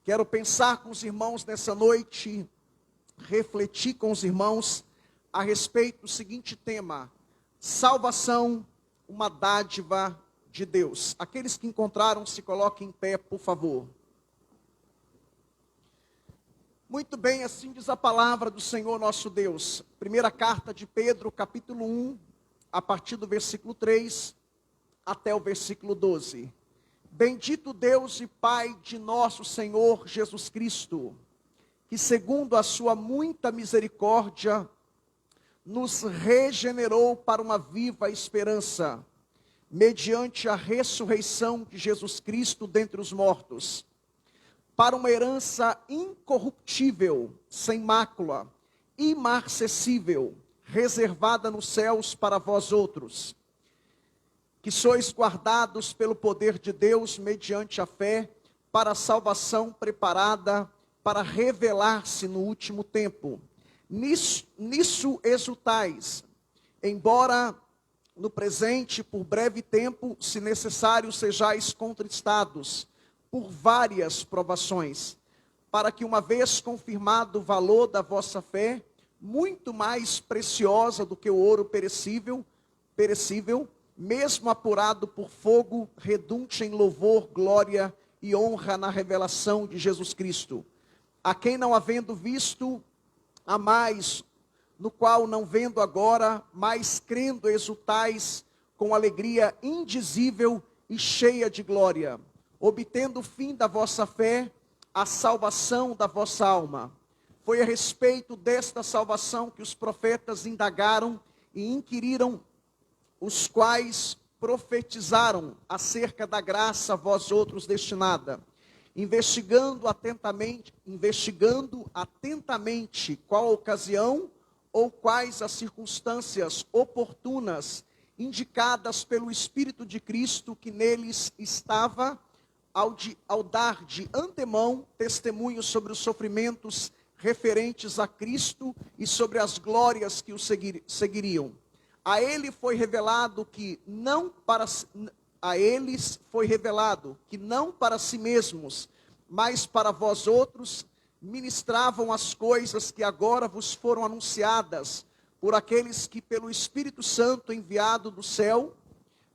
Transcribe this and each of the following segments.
Quero pensar com os irmãos nessa noite, refletir com os irmãos a respeito do seguinte tema: salvação, uma dádiva de Deus. Aqueles que encontraram, se coloquem em pé, por favor. Muito bem, assim diz a palavra do Senhor nosso Deus. Primeira carta de Pedro, capítulo 1, a partir do versículo 3 até o versículo 12. Bendito Deus e Pai de nosso Senhor Jesus Cristo, que segundo a sua muita misericórdia, nos regenerou para uma viva esperança, mediante a ressurreição de Jesus Cristo dentre os mortos, para uma herança incorruptível, sem mácula, imarcessível, reservada nos céus para vós outros, que sois guardados pelo poder de Deus mediante a fé, para a salvação preparada para revelar-se no último tempo. Nisso exultais, embora no presente, por breve tempo, se necessário, sejais contristados por várias provações, para que, uma vez confirmado o valor da vossa fé, muito mais preciosa do que o ouro perecível, mesmo apurado por fogo, redunde em louvor, glória e honra na revelação de Jesus Cristo, a quem não havendo visto, a mais, no qual não vendo agora, mas crendo exultais com alegria indizível e cheia de glória, obtendo o fim da vossa fé, a salvação da vossa alma. Foi a respeito desta salvação que os profetas indagaram e inquiriram, os quais profetizaram acerca da graça a vós outros destinada, investigando atentamente qual a ocasião ou quais as circunstâncias oportunas indicadas pelo Espírito de Cristo que neles estava, ao dar de antemão testemunho sobre os sofrimentos referentes a Cristo e sobre as glórias que o seguiriam. A eles foi revelado que não para si mesmos, mas para vós outros, ministravam as coisas que agora vos foram anunciadas por aqueles que pelo Espírito Santo enviado do céu,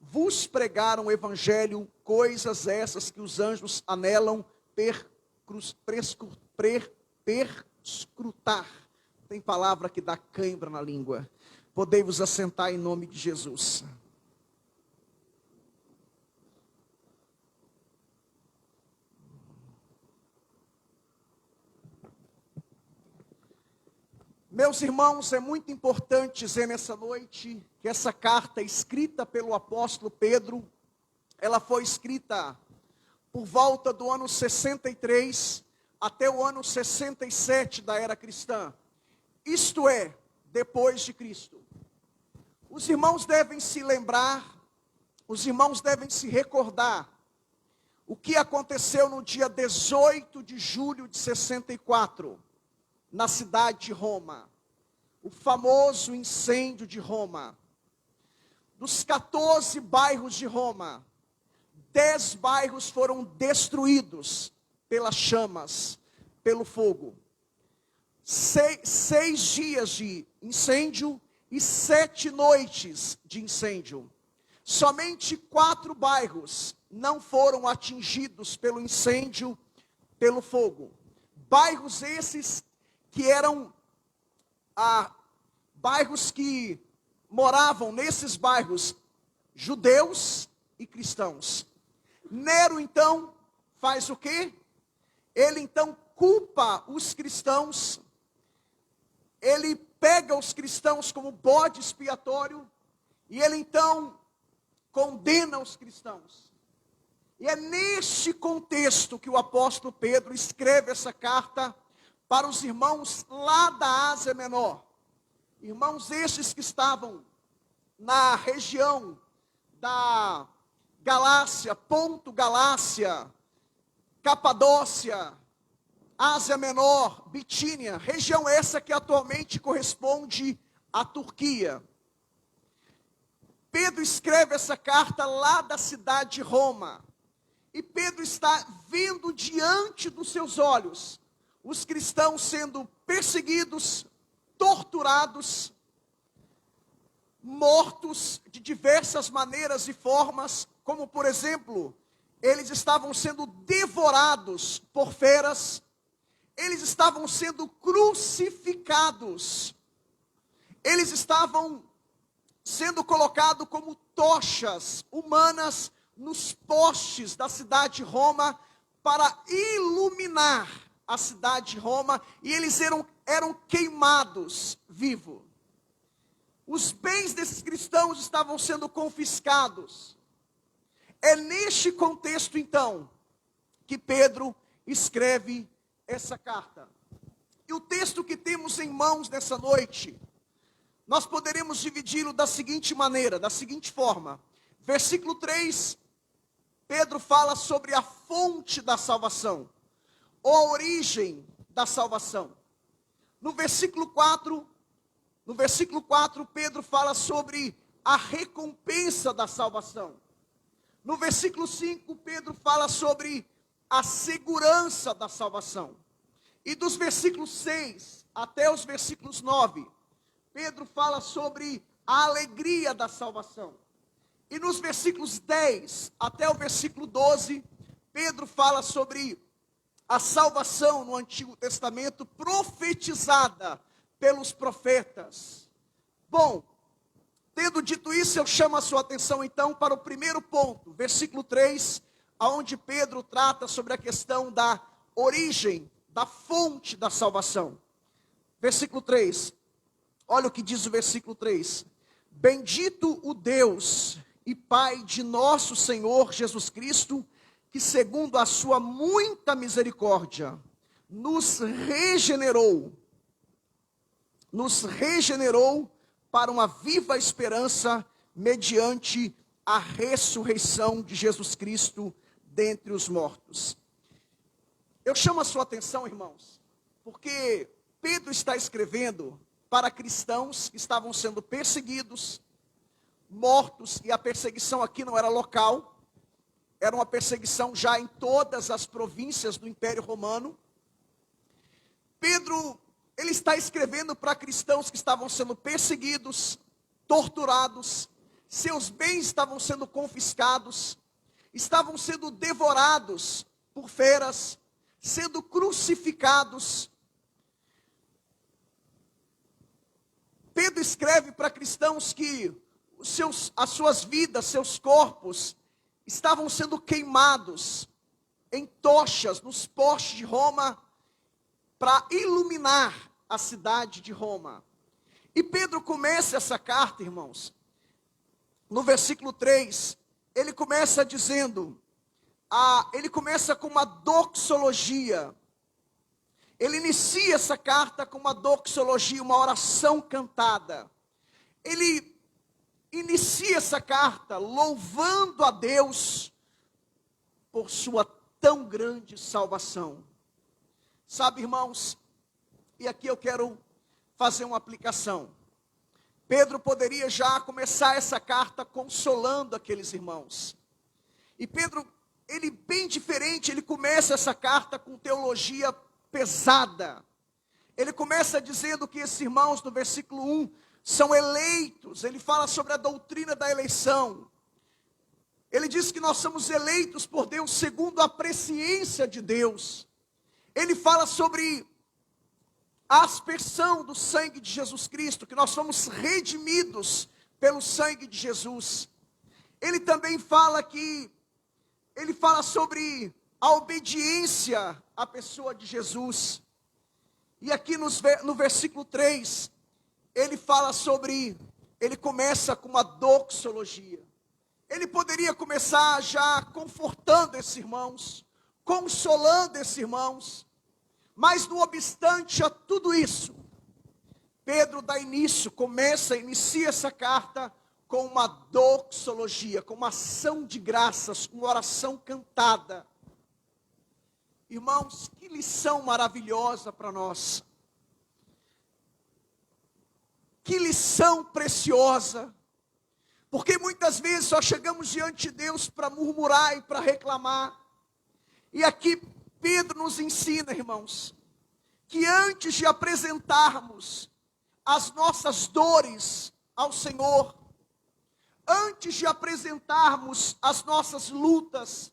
vos pregaram o Evangelho, coisas essas que os anjos anelam perscrutar. Tem palavra que dá cãibra na língua. Podei-vos assentar em nome de Jesus. Meus irmãos, é muito importante dizer nessa noite que essa carta escrita pelo apóstolo Pedro, ela foi escrita por volta do ano 63 até o ano 67 da era cristã. Isto é, depois de Cristo. Os irmãos devem se lembrar, os irmãos devem se recordar o que aconteceu no dia 18 de julho de 64, na cidade de Roma. O famoso incêndio de Roma. Dos 14 bairros de Roma, 10 bairros foram destruídos pelas chamas, pelo fogo. 6 dias de incêndio e 7 noites de incêndio. Somente 4 bairros não foram atingidos pelo incêndio, pelo fogo. Bairros esses que eram bairros que moravam nesses bairros judeus e cristãos. Nero então faz o quê? Ele então culpa os cristãos. Ele pega os cristãos como bode expiatório e ele então condena os cristãos. E é neste contexto que o apóstolo Pedro escreve essa carta para os irmãos lá da Ásia Menor. Irmãos estes que estavam na região da Galácia, Ponto Galácia, Capadócia, Ásia Menor, Bitínia, região essa que atualmente corresponde à Turquia. Pedro escreve essa carta lá da cidade de Roma. E Pedro está vendo diante dos seus olhos os cristãos sendo perseguidos, torturados, mortos de diversas maneiras e formas, como por exemplo, eles estavam sendo devorados por feras, eles estavam sendo crucificados, eles estavam sendo colocados como tochas humanas nos postes da cidade de Roma, para iluminar a cidade de Roma, e eles eram queimados vivos. Os bens desses cristãos estavam sendo confiscados. É neste contexto, então, que Pedro escreve essa carta. E o texto que temos em mãos nessa noite, nós poderemos dividi-lo da seguinte maneira, da seguinte forma. Versículo 3, Pedro fala sobre a fonte da salvação, ou a origem da salvação. No versículo 4, Pedro fala sobre a recompensa da salvação. No versículo 5, Pedro fala sobre a segurança da salvação. E dos versículos 6 até os versículos 9, Pedro fala sobre a alegria da salvação. E nos versículos 10 até o versículo 12, Pedro fala sobre a salvação no Antigo Testamento profetizada pelos profetas. Bom, tendo dito isso, eu chamo a sua atenção então para o primeiro ponto, versículo 3, aonde Pedro trata sobre a questão da origem, da fonte da salvação. Versículo 3, olha o que diz o versículo 3. Bendito o Deus e Pai de nosso Senhor Jesus Cristo, que segundo a sua muita misericórdia, nos regenerou para uma viva esperança, mediante a ressurreição de Jesus Cristo dentre os mortos. Eu chamo a sua atenção, irmãos, porque Pedro está escrevendo para cristãos que estavam sendo perseguidos, mortos, e a perseguição aqui não era local, era uma perseguição já em todas as províncias do Império Romano. Pedro, ele está escrevendo para cristãos que estavam sendo perseguidos, torturados, seus bens estavam sendo confiscados, estavam sendo devorados por feras, sendo crucificados. Pedro escreve para cristãos que as suas vidas, seus corpos, estavam sendo queimados em tochas nos postes de Roma, para iluminar a cidade de Roma. E Pedro começa essa carta, irmãos, no versículo 3, ele começa dizendo, ele começa com uma doxologia. Ele inicia essa carta com uma doxologia, uma oração cantada. Ele inicia essa carta louvando a Deus por sua tão grande salvação. Sabe, irmãos, e aqui eu quero fazer uma aplicação. Pedro poderia já começar essa carta consolando aqueles irmãos. E Pedro, ele bem diferente, ele começa essa carta com teologia pesada. Ele começa dizendo que esses irmãos, no versículo 1, são eleitos. Ele fala sobre a doutrina da eleição. Ele diz que nós somos eleitos por Deus segundo a presciência de Deus. Ele fala sobre a aspersão do sangue de Jesus Cristo, que nós somos redimidos pelo sangue de Jesus. Ele também fala sobre a obediência à pessoa de Jesus. E aqui no versículo 3, ele começa com uma doxologia. Ele poderia começar já confortando esses irmãos, consolando esses irmãos, mas não obstante a tudo isso, Pedro inicia essa carta com uma doxologia, com uma ação de graças, com uma oração cantada. Irmãos, que lição maravilhosa para nós. Que lição preciosa. Porque muitas vezes só chegamos diante de Deus para murmurar e para reclamar. E aqui Pedro nos ensina, irmãos, que antes de apresentarmos as nossas dores ao Senhor, antes de apresentarmos as nossas lutas,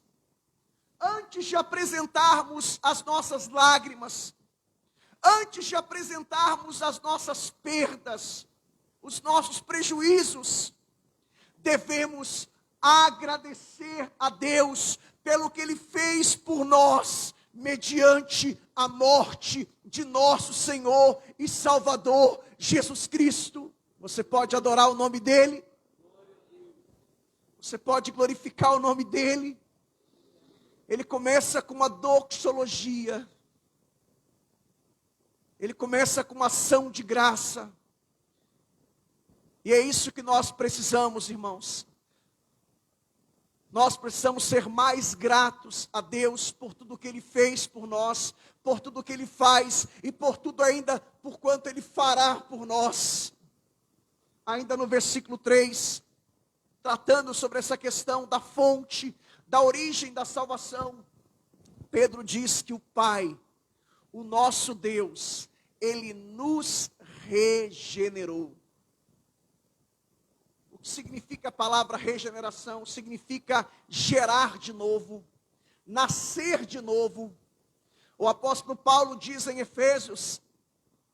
antes de apresentarmos as nossas lágrimas, antes de apresentarmos as nossas perdas, os nossos prejuízos, devemos agradecer a Deus pelo que Ele fez por nós, mediante a morte de nosso Senhor e Salvador, Jesus Cristo. Você pode adorar o nome dEle? Você pode glorificar o nome dEle? Ele começa com uma doxologia. Ele começa com uma ação de graça. E é isso que nós precisamos, irmãos. Nós precisamos ser mais gratos a Deus por tudo que Ele fez por nós, por tudo que Ele faz e por tudo ainda por quanto Ele fará por nós. Ainda no versículo 3, tratando sobre essa questão da fonte, da origem da salvação, Pedro diz que o Pai, o nosso Deus, Ele nos regenerou. O que significa a palavra regeneração? Significa gerar de novo, nascer de novo. O apóstolo Paulo diz em Efésios,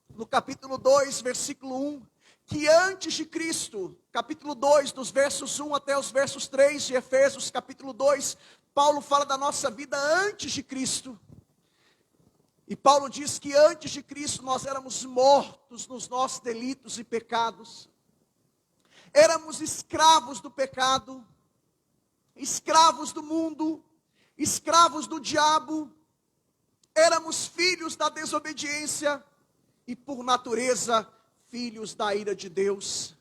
no capítulo 2, versículo 1, que antes de Cristo, capítulo 2, dos versos 1 até os versos 3 de Efésios, capítulo 2, Paulo fala da nossa vida antes de Cristo. E Paulo diz que antes de Cristo nós éramos mortos nos nossos delitos e pecados. Éramos escravos do pecado, escravos do mundo, escravos do diabo. Éramos filhos da desobediência e por natureza filhos da ira de Deus.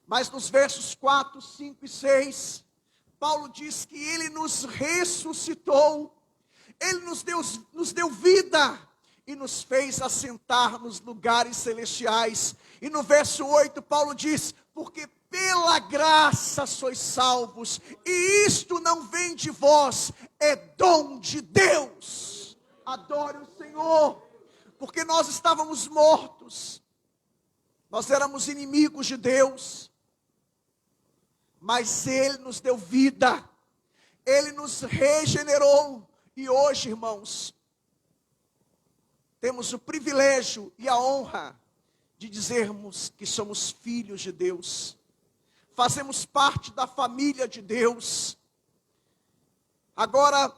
Mas nos versos 4, 5 e 6, Paulo diz que Ele nos ressuscitou, Ele nos deu vida e nos fez assentar nos lugares celestiais. E no verso 8, Paulo diz, porque pela graça sois salvos, e isto não vem de vós, é dom de Deus. Adore o Senhor, porque nós estávamos mortos, nós éramos inimigos de Deus, mas Ele nos deu vida, Ele nos regenerou, e hoje, irmãos, temos o privilégio e a honra de dizermos que somos filhos de Deus, fazemos parte da família de Deus. Agora,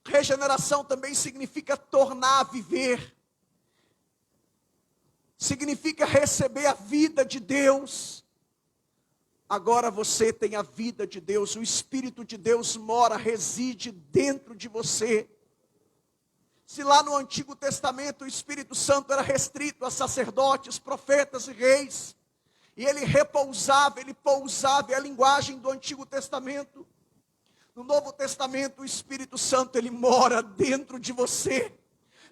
regeneração também significa tornar a viver, significa receber a vida de Deus. Agora você tem a vida de Deus, o Espírito de Deus mora, reside dentro de você. Se lá no Antigo Testamento o Espírito Santo era restrito a sacerdotes, profetas e reis, e ele repousava, ele pousava, é a linguagem do Antigo Testamento. No Novo Testamento o Espírito Santo, ele mora dentro de você.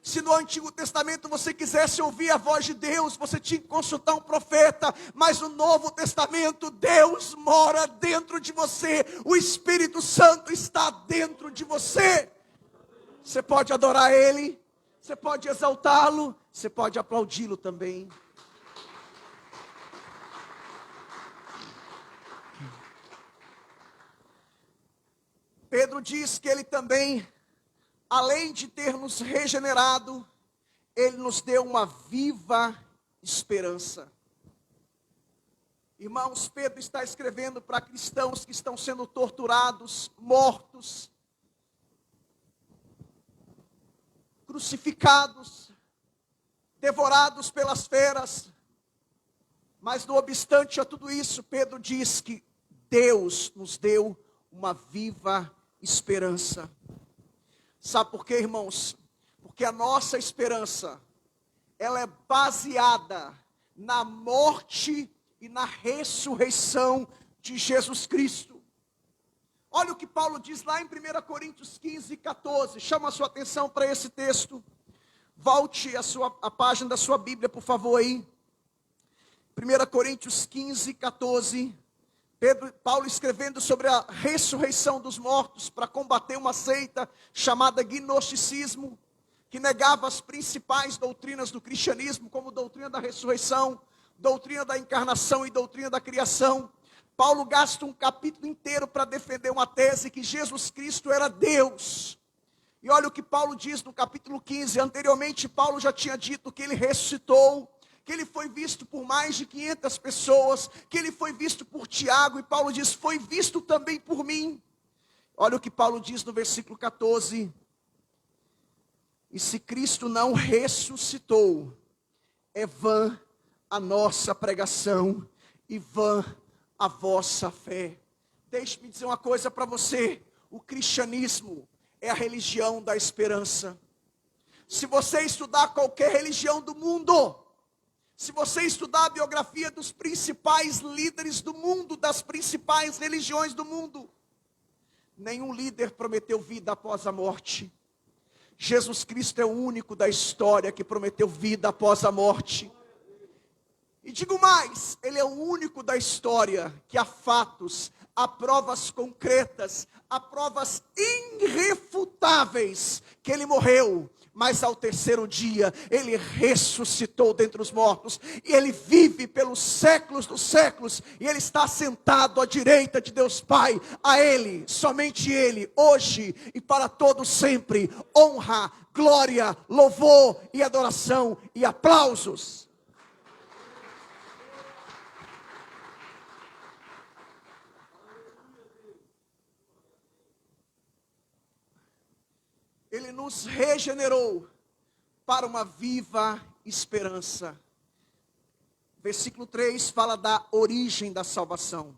Se no Antigo Testamento você quisesse ouvir a voz de Deus, você tinha que consultar um profeta, mas no Novo Testamento Deus mora dentro de você, o Espírito Santo está dentro de você. Você pode adorar Ele, você pode exaltá-lo, você pode aplaudi-lo também. Pedro diz que Ele também, além de ter nos regenerado, Ele nos deu uma viva esperança. Irmãos, Pedro está escrevendo para cristãos que estão sendo torturados, mortos, crucificados, devorados pelas feras. Mas não obstante a tudo isso, Pedro diz que Deus nos deu uma viva esperança. Sabe por quê, irmãos? Porque a nossa esperança, ela é baseada na morte e na ressurreição de Jesus Cristo. Olha o que Paulo diz lá em 1 Coríntios 15, 14. Chama a sua atenção para esse texto. Volte a página da sua Bíblia, por favor, aí. 1 Coríntios 15, 14. Paulo escrevendo sobre a ressurreição dos mortos para combater uma seita chamada gnosticismo, que negava as principais doutrinas do cristianismo, como doutrina da ressurreição, doutrina da encarnação e doutrina da criação. Paulo gasta um capítulo inteiro para defender uma tese que Jesus Cristo era Deus. E olha o que Paulo diz no capítulo 15. Anteriormente, Paulo já tinha dito que ele ressuscitou, que ele foi visto por mais de 500 pessoas, que ele foi visto por Tiago, e Paulo diz, foi visto também por mim. Olha o que Paulo diz no versículo 14. E se Cristo não ressuscitou, é vã a nossa pregação e vã a vossa fé. Deixe-me dizer uma coisa para você, o cristianismo é a religião da esperança. Se você estudar qualquer religião do mundo, se você estudar a biografia dos principais líderes do mundo, das principais religiões do mundo, nenhum líder prometeu vida após a morte. Jesus Cristo é o único da história que prometeu vida após a morte. E digo mais, ele é o único da história que há fatos, há provas concretas, há provas irrefutáveis que ele morreu, mas ao terceiro dia ele ressuscitou dentre os mortos, e ele vive pelos séculos dos séculos, e ele está sentado à direita de Deus Pai. A ele, somente ele, hoje e para todo sempre, honra, glória, louvor e adoração e aplausos. Ele nos regenerou para uma viva esperança. Versículo 3 fala da origem da salvação.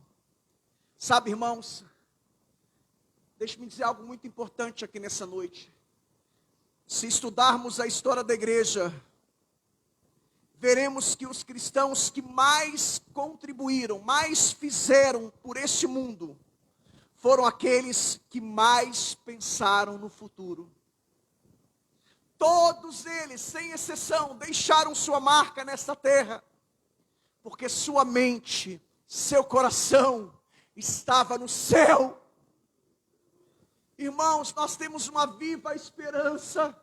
Sabe, irmãos, deixe-me dizer algo muito importante aqui nessa noite. Se estudarmos a história da igreja, veremos que os cristãos que mais contribuíram, mais fizeram por este mundo, foram aqueles que mais pensaram no futuro. Todos eles, sem exceção, deixaram sua marca nesta terra, porque sua mente, seu coração estava no céu. Irmãos, nós temos uma viva esperança.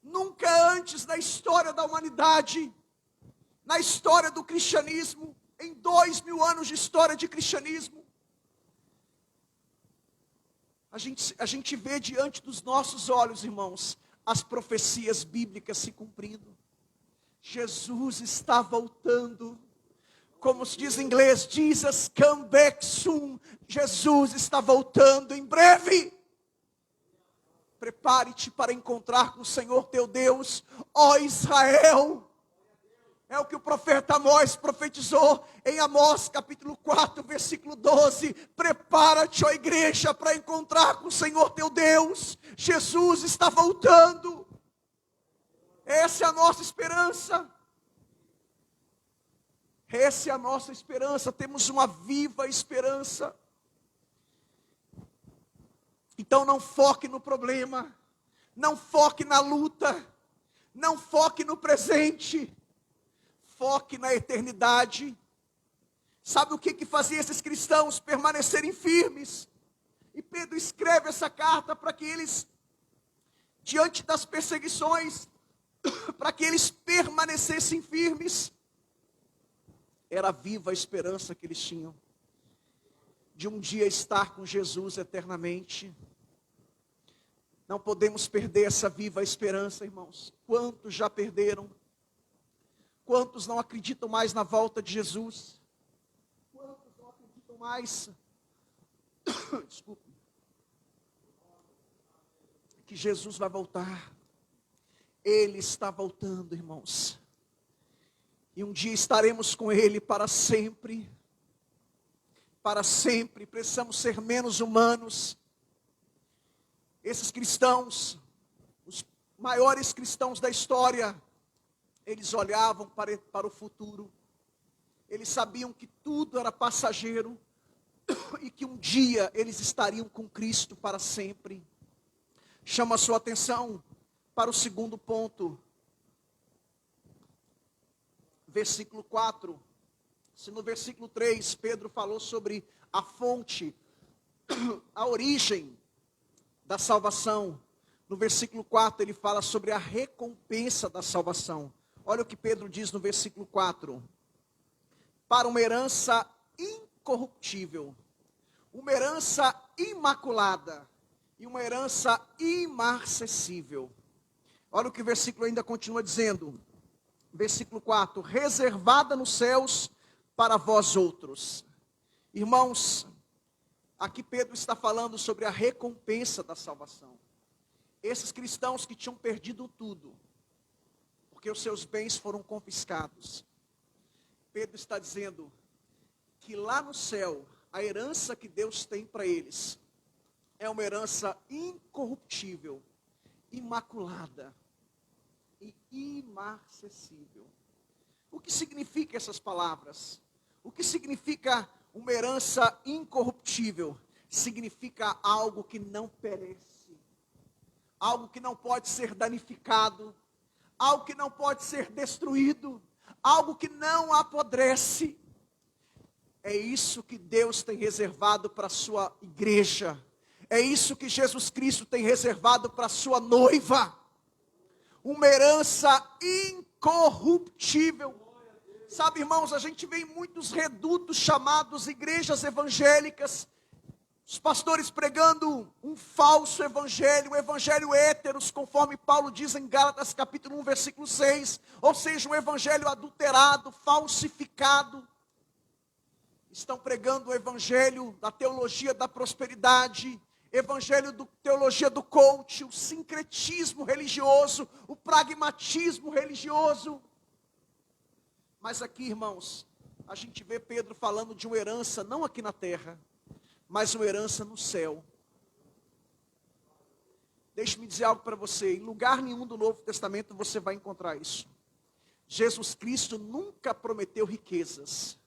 Nunca antes na história da humanidade, na história do cristianismo, em 2000 anos de história de cristianismo, a gente vê diante dos nossos olhos, irmãos, as profecias bíblicas se cumprindo. Jesus está voltando. Como se diz em inglês, Jesus come back soon. Jesus está voltando em breve. Prepare-te para encontrar com o Senhor teu Deus, ó Israel. É o que o profeta Amós profetizou em Amós capítulo 4, versículo 12. Prepara-te, ó igreja, para encontrar com o Senhor teu Deus. Jesus está voltando. Essa é a nossa esperança. Essa é a nossa esperança. Temos uma viva esperança. Então não foque no problema. Não foque na luta. Não foque no presente. Foque na eternidade. Sabe o que fazia esses cristãos permanecerem firmes? E Pedro escreve essa carta para que eles, diante das perseguições, para que eles permanecessem firmes. Era a viva esperança que eles tinham, de um dia estar com Jesus eternamente. Não podemos perder essa viva esperança, irmãos. Quantos já perderam? Quantos não acreditam mais na volta de Jesus? Quantos não acreditam mais? Desculpe. Que Jesus vai voltar. Ele está voltando, irmãos. E um dia estaremos com Ele para sempre. Para sempre. Precisamos ser menos humanos. Esses cristãos, os maiores cristãos da história, eles olhavam para o futuro. Eles sabiam que tudo era passageiro. E que um dia eles estariam com Cristo para sempre. Chama a sua atenção para o segundo ponto. Versículo 4. Se no versículo 3 Pedro falou sobre a fonte, a origem da salvação, no versículo 4 ele fala sobre a recompensa da salvação. Olha o que Pedro diz no versículo 4. Para uma herança incorruptível, uma herança imaculada e uma herança imarcessível. Olha o que o versículo ainda continua dizendo. Versículo 4. Reservada nos céus para vós outros. Irmãos, aqui Pedro está falando sobre a recompensa da salvação. Esses cristãos que tinham perdido tudo, porque os seus bens foram confiscados. Pedro está dizendo que lá no céu, a herança que Deus tem para eles é uma herança incorruptível, imaculada e imarcessível. O que significa essas palavras? O que significa uma herança incorruptível? Significa algo que não perece, algo que não pode ser danificado, algo que não pode ser destruído, algo que não apodrece. É isso que Deus tem reservado para a sua igreja. É isso que Jesus Cristo tem reservado para a sua noiva. Uma herança incorruptível. Sabe, irmãos, a gente vê em muitos redutos chamados igrejas evangélicas, os pastores pregando um falso evangelho, um evangelho héteros, conforme Paulo diz em Gálatas capítulo 1, versículo 6, ou seja, um evangelho adulterado, falsificado. Estão pregando o evangelho da teologia da prosperidade, evangelho da teologia do coach, o sincretismo religioso, o pragmatismo religioso. Mas aqui, irmãos, a gente vê Pedro falando de uma herança, não aqui na terra, mas uma herança no céu. Deixe-me dizer algo para você, em lugar nenhum do Novo Testamento você vai encontrar isso. Jesus Cristo nunca prometeu riquezas,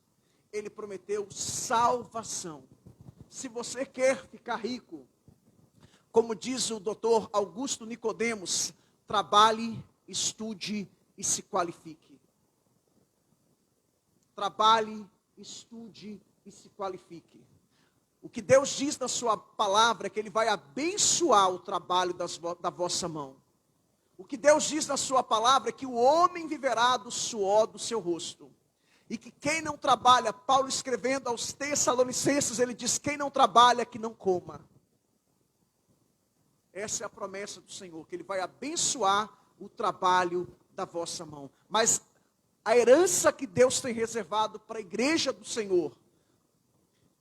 Ele prometeu salvação. Se você quer ficar rico, como diz o doutor Augusto Nicodemos, trabalhe, estude e se qualifique. Trabalhe, estude e se qualifique. O que Deus diz na sua palavra é que Ele vai abençoar o trabalho da vossa mão. O que Deus diz na sua palavra é que o homem viverá do suor do seu rosto. E que quem não trabalha, Paulo escrevendo aos Tessalonicenses, ele diz, quem não trabalha, que não coma. Essa é a promessa do Senhor, que Ele vai abençoar o trabalho da vossa mão. Mas a herança que Deus tem reservado para a igreja do Senhor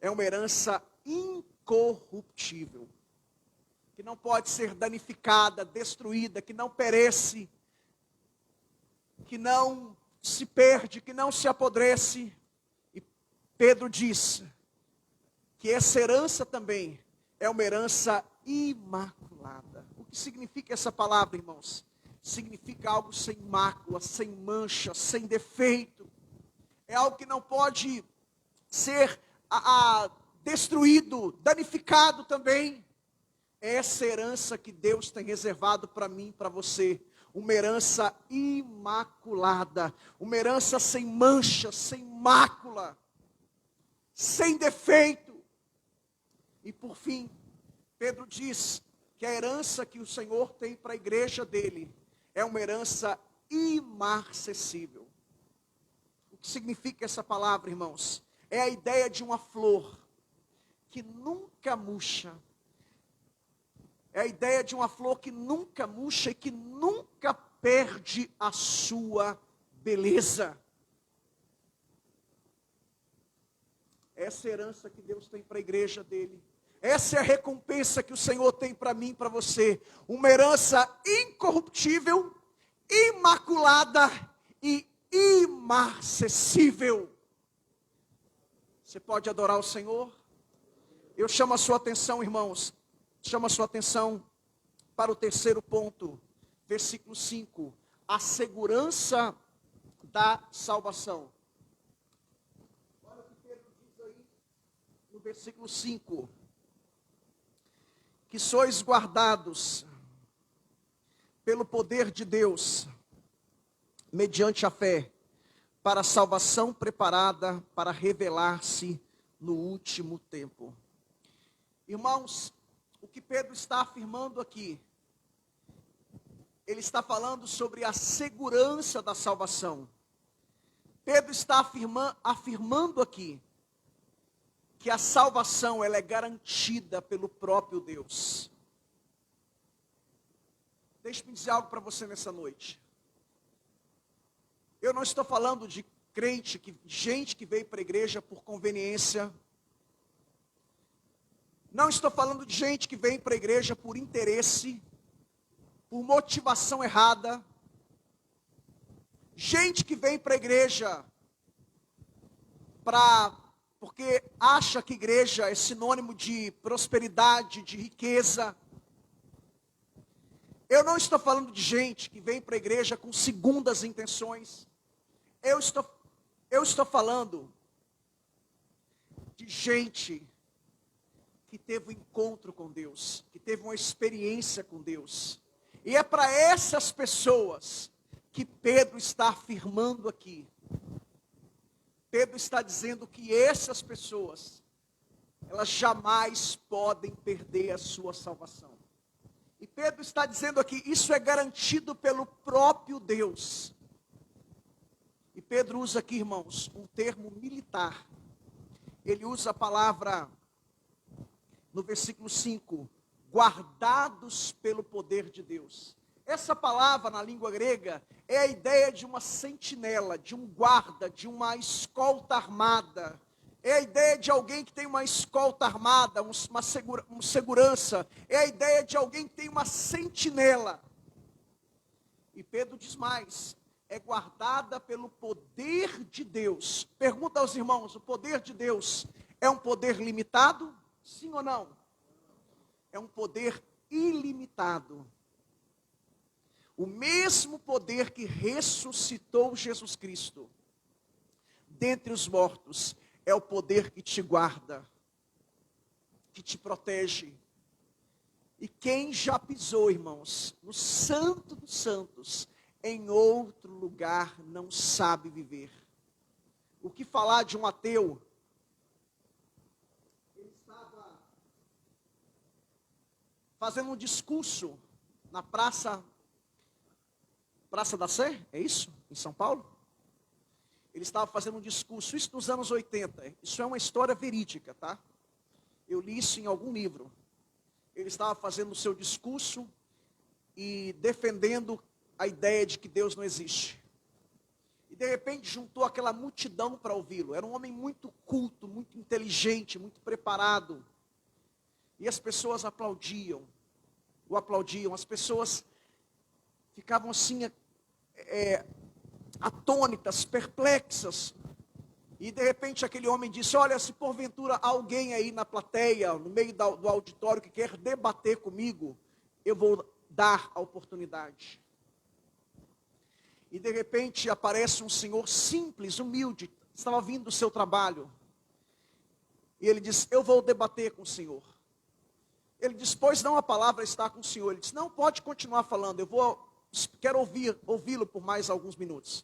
é uma herança incorruptível, que não pode ser danificada, destruída, que não perece, que não se perde, que não se apodrece. E Pedro diz que essa herança também é uma herança imaculada. O que significa essa palavra, irmãos? Significa algo sem mácula, sem mancha, sem defeito. É algo que não pode ser destruído, danificado também. É essa herança que Deus tem reservado para mim, para você. Uma herança imaculada, uma herança sem mancha, sem mácula, sem defeito. E por fim, Pedro diz que a herança que o Senhor tem para a igreja dele é uma herança imarcessível. O que significa essa palavra, irmãos? É a ideia de uma flor que nunca murcha. É a ideia de uma flor que nunca murcha e que nunca perde a sua beleza. Essa é a herança que Deus tem para a igreja dele. Essa é a recompensa que o Senhor tem para mim e para você. Uma herança incorruptível, imaculada e imarcessível. Você pode adorar o Senhor? Eu chamo a sua atenção, irmãos. Chamo a sua atenção para o terceiro ponto. Versículo 5. A segurança da salvação. Olha o que Pedro diz aí no versículo 5. Que sois guardados pelo poder de Deus, mediante a fé, para a salvação preparada para revelar-se no último tempo. Irmãos, o que Pedro está afirmando aqui, ele está falando sobre a segurança da salvação. Pedro está afirmando aqui que a salvação ela é garantida pelo próprio Deus. Deixe-me dizer algo para você nessa noite. Eu não estou falando de crente, gente que veio para a igreja por conveniência. Não estou falando de gente que vem para a igreja por interesse, por motivação errada. Gente que vem para a igreja porque acha que igreja é sinônimo de prosperidade, de riqueza. Eu não estou falando de gente que vem para a igreja com segundas intenções. Eu estou falando de gente que teve um encontro com Deus, que teve uma experiência com Deus. E é para essas pessoas que Pedro está afirmando aqui. Pedro está dizendo que essas pessoas, elas jamais podem perder a sua salvação. E Pedro está dizendo aqui, isso é garantido pelo próprio Deus. E Pedro usa aqui, irmãos, um termo militar. Ele usa a palavra, no versículo 5, guardados pelo poder de Deus. Essa palavra na língua grega é a ideia de uma sentinela, de um guarda, de uma escolta armada. É a ideia de alguém que tem uma escolta armada, uma segurança. É a ideia de alguém que tem uma sentinela. E Pedro diz mais, é guardada pelo poder de Deus. Pergunta aos irmãos, o poder de Deus é um poder limitado? Sim ou não? É um poder ilimitado. O mesmo poder que ressuscitou Jesus Cristo dentre os mortos, é o poder que te guarda, que te protege. E quem já pisou, irmãos, no Santo dos Santos, em outro lugar não sabe viver. O que falar de um ateu? Ele estava fazendo um discurso na Praça da Sé, é isso? Em São Paulo? Ele estava fazendo um discurso, isso nos anos 80, isso é uma história verídica, tá? Eu li isso em algum livro. Ele estava fazendo o seu discurso e defendendo a ideia de que Deus não existe. E de repente juntou aquela multidão para ouvi-lo. Era um homem muito culto, muito inteligente, muito preparado. E as pessoas o aplaudiam. As pessoas ficavam assim, atônitas, perplexas. E de repente aquele homem disse, olha, se porventura alguém aí na plateia, no meio do auditório que quer debater comigo, eu vou dar a oportunidade. E de repente aparece um senhor simples, humilde, estava vindo do seu trabalho. E ele diz, eu vou debater com o senhor. Ele diz, pois não, a palavra está com o senhor. Ele diz, não, pode continuar falando, quero ouvi-lo por mais alguns minutos.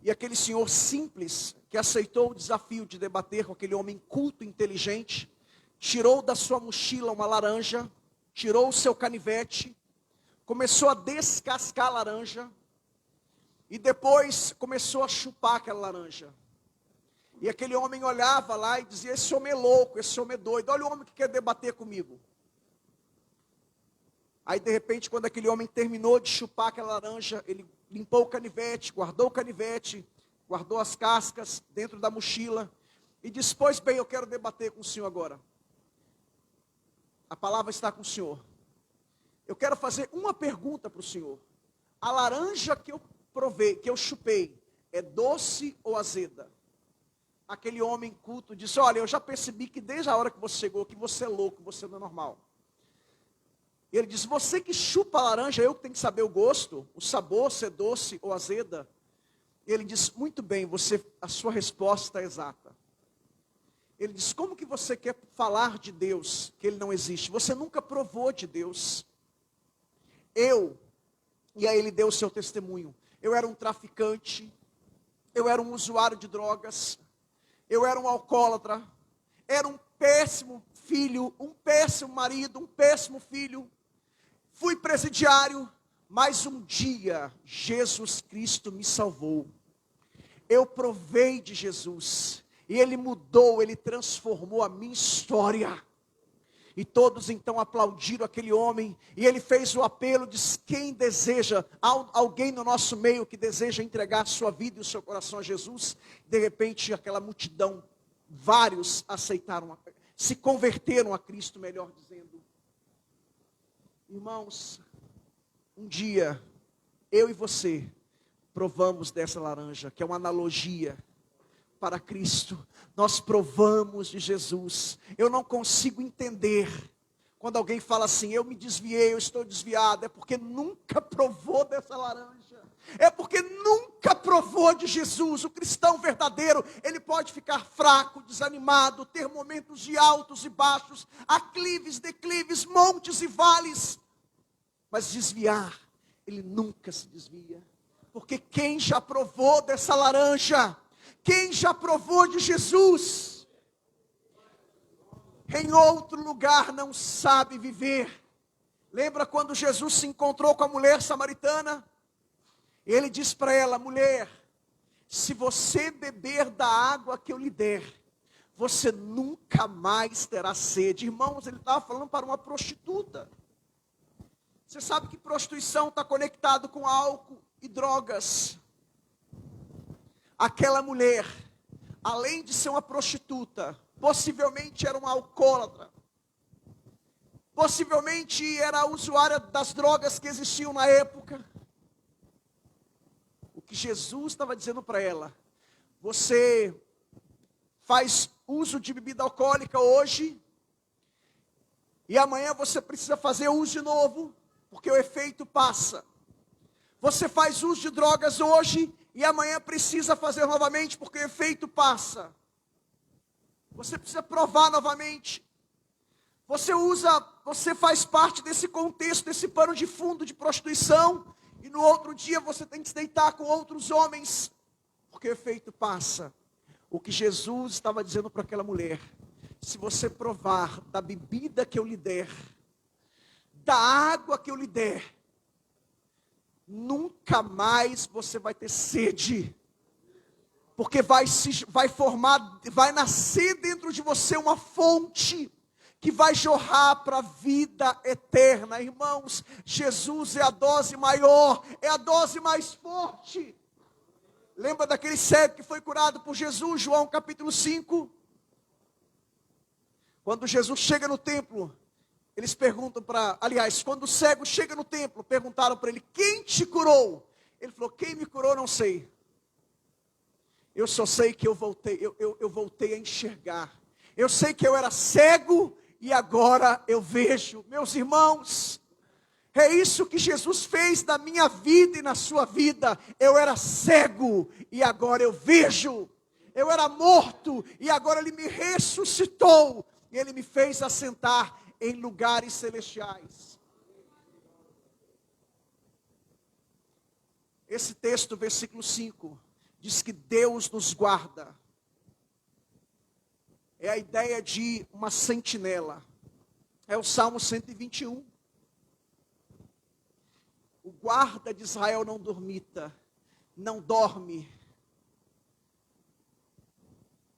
E aquele senhor simples, que aceitou o desafio de debater com aquele homem culto, inteligente, tirou da sua mochila uma laranja, tirou o seu canivete, começou a descascar a laranja, e depois começou a chupar aquela laranja. E aquele homem olhava lá e dizia, esse homem é louco, esse homem é doido, olha o homem que quer debater comigo. Aí de repente, quando aquele homem terminou de chupar aquela laranja, ele limpou o canivete, guardou as cascas dentro da mochila, e disse, pois bem, eu quero debater com o senhor agora. A palavra está com o senhor. Eu quero fazer uma pergunta para o senhor. A laranja que eu provei, que eu chupei, é doce ou azeda? Aquele homem culto disse, olha, eu já percebi que desde a hora que você chegou, que você é louco, você não é normal. E ele diz, você que chupa a laranja, eu que tenho que saber o gosto, o sabor, se é doce ou azeda. E ele diz, muito bem, a sua resposta é exata. Ele diz, como que você quer falar de Deus, que Ele não existe? Você nunca provou de Deus. E aí ele deu o seu testemunho. Eu era um traficante, eu era um usuário de drogas, eu era um alcoólatra, era um péssimo filho, um péssimo marido, um péssimo filho. Fui presidiário, mas um dia Jesus Cristo me salvou. Eu provei de Jesus, e Ele mudou, Ele transformou a minha história. E todos então aplaudiram aquele homem, e ele fez o apelo, diz: quem deseja, alguém no nosso meio que deseja entregar sua vida e o seu coração a Jesus. De repente aquela multidão, vários aceitaram, se converteram a Cristo, melhor dizendo. Irmãos, um dia, eu e você, provamos dessa laranja, que é uma analogia para Cristo. Nós provamos de Jesus. Eu não consigo entender quando alguém fala assim: eu me desviei, eu estou desviado. É porque nunca provou dessa laranja, é porque nunca provou de Jesus. O cristão verdadeiro, ele pode ficar fraco, desanimado, ter momentos de altos e baixos, aclives, declives, montes e vales, mas desviar, ele nunca se desvia, porque quem já provou dessa laranja, quem já provou de Jesus, em outro lugar não sabe viver. Lembra quando Jesus se encontrou com a mulher samaritana? Ele diz para ela: mulher, se você beber da água que eu lhe der, você nunca mais terá sede. Irmãos, ele estava falando para uma prostituta. Você sabe que prostituição está conectado com álcool e drogas. Aquela mulher, além de ser uma prostituta, possivelmente era uma alcoólatra, possivelmente era usuária das drogas que existiam na época. O que Jesus estava dizendo para ela: você faz uso de bebida alcoólica hoje, e amanhã você precisa fazer uso de novo, porque o efeito passa. Você faz uso de drogas hoje, e amanhã precisa fazer novamente, porque o efeito passa. Você precisa provar novamente. Você faz parte desse contexto, desse pano de fundo de prostituição, e no outro dia você tem que se deitar com outros homens, porque o efeito passa. O que Jesus estava dizendo para aquela mulher: se você provar da bebida que eu lhe der, da água que eu lhe der, nunca mais você vai ter sede, porque vai nascer dentro de você uma fonte que vai jorrar para a vida eterna. Irmãos, Jesus é a dose maior, é a dose mais forte. Lembra daquele cego que foi curado por Jesus, João capítulo 5? Quando Jesus chega no templo, eles perguntam quando o cego chega no templo, perguntaram para ele: quem te curou? Ele falou: quem me curou não sei. Eu só sei que eu voltei a enxergar. Eu sei que eu era cego e agora eu vejo. Meus irmãos, é isso que Jesus fez na minha vida e na sua vida. Eu era cego e agora eu vejo. Eu era morto e agora Ele me ressuscitou. E Ele me fez assentar em lugares celestiais. Esse texto, versículo 5, diz que Deus nos guarda. É a ideia de uma sentinela. É o Salmo 121. O guarda de Israel não dormita, não dorme.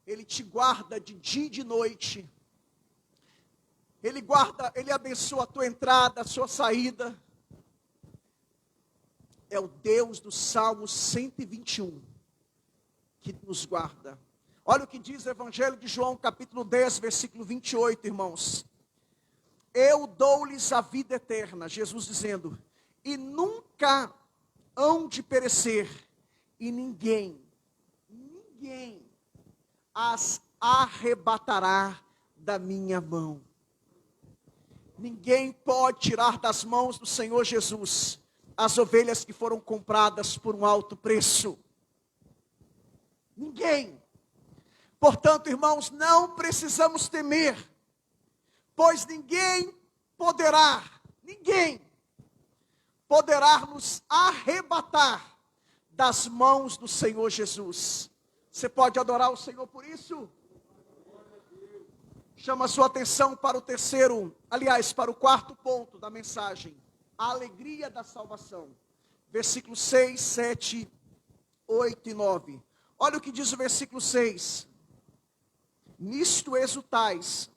Ele te guarda de dia e de noite. Ele guarda, Ele abençoa a tua entrada, a sua saída. É o Deus do Salmo 121 que nos guarda. Olha o que diz o Evangelho de João, capítulo 10, versículo 28, irmãos. Eu dou-lhes a vida eterna, Jesus dizendo, e nunca hão de perecer, e ninguém as arrebatará da minha mão. Ninguém pode tirar das mãos do Senhor Jesus as ovelhas que foram compradas por um alto preço. Ninguém. Portanto, irmãos, não precisamos temer, pois ninguém poderá nos arrebatar das mãos do Senhor Jesus. Você pode adorar o Senhor por isso? Chama a sua atenção para para o quarto ponto da mensagem. A alegria da salvação. Versículos 6, 7, 8 e 9. Olha o que diz o versículo 6. Nisto exultais,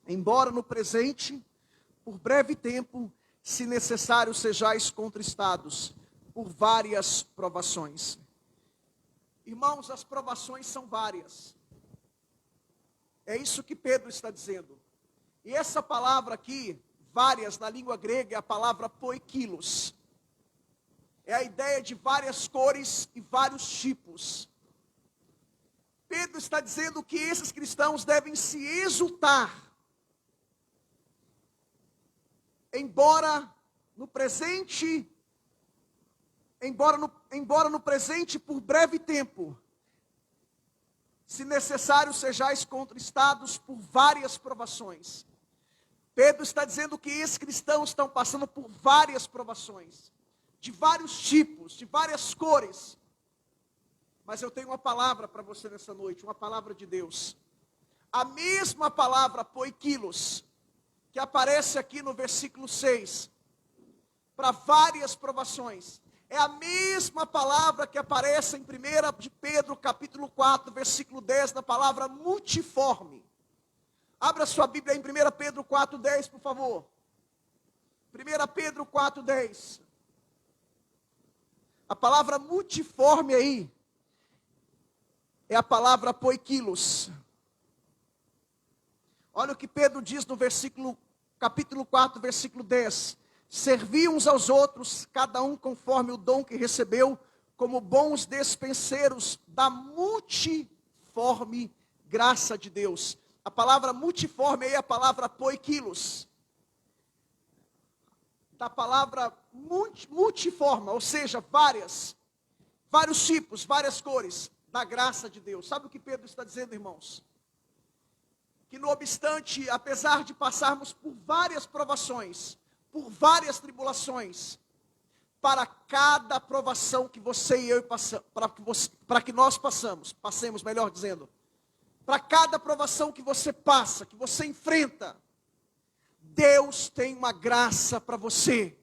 embora no presente, por breve tempo, se necessário, sejais contristados por várias provações. Irmãos, as provações são várias. É isso que Pedro está dizendo. E essa palavra aqui, várias, na língua grega, é a palavra poikilos. É a ideia de várias cores e vários tipos. Pedro está dizendo que esses cristãos devem se exultar. Embora no presente por breve tempo, se necessário, sejais contristados por várias provações. Pedro está dizendo que esses cristãos estão passando por várias provações, de vários tipos, de várias cores. Mas eu tenho uma palavra para você nessa noite, uma palavra de Deus. A mesma palavra poikilos, que aparece aqui no versículo 6, para várias provações, é a mesma palavra que aparece em 1 de Pedro, capítulo 4, versículo 10, na palavra multiforme. Abra sua Bíblia em 1 Pedro 4, 10, por favor. 1 Pedro 4, 10. A palavra multiforme aí é a palavra poikilos. Olha o que Pedro diz no capítulo 4, versículo 10. Servi uns aos outros, cada um conforme o dom que recebeu, como bons despenseiros da multiforme graça de Deus. A palavra multiforme aí é a palavra poikilos. Da palavra multiforme, ou seja, vários tipos, várias cores da graça de Deus. Sabe o que Pedro está dizendo, irmãos? Que não obstante, apesar de passarmos por várias provações, por várias tribulações, para cada provação que você e eu passamos, para que nós passemos, melhor dizendo, para cada provação que você passa, que você enfrenta, Deus tem uma graça para você.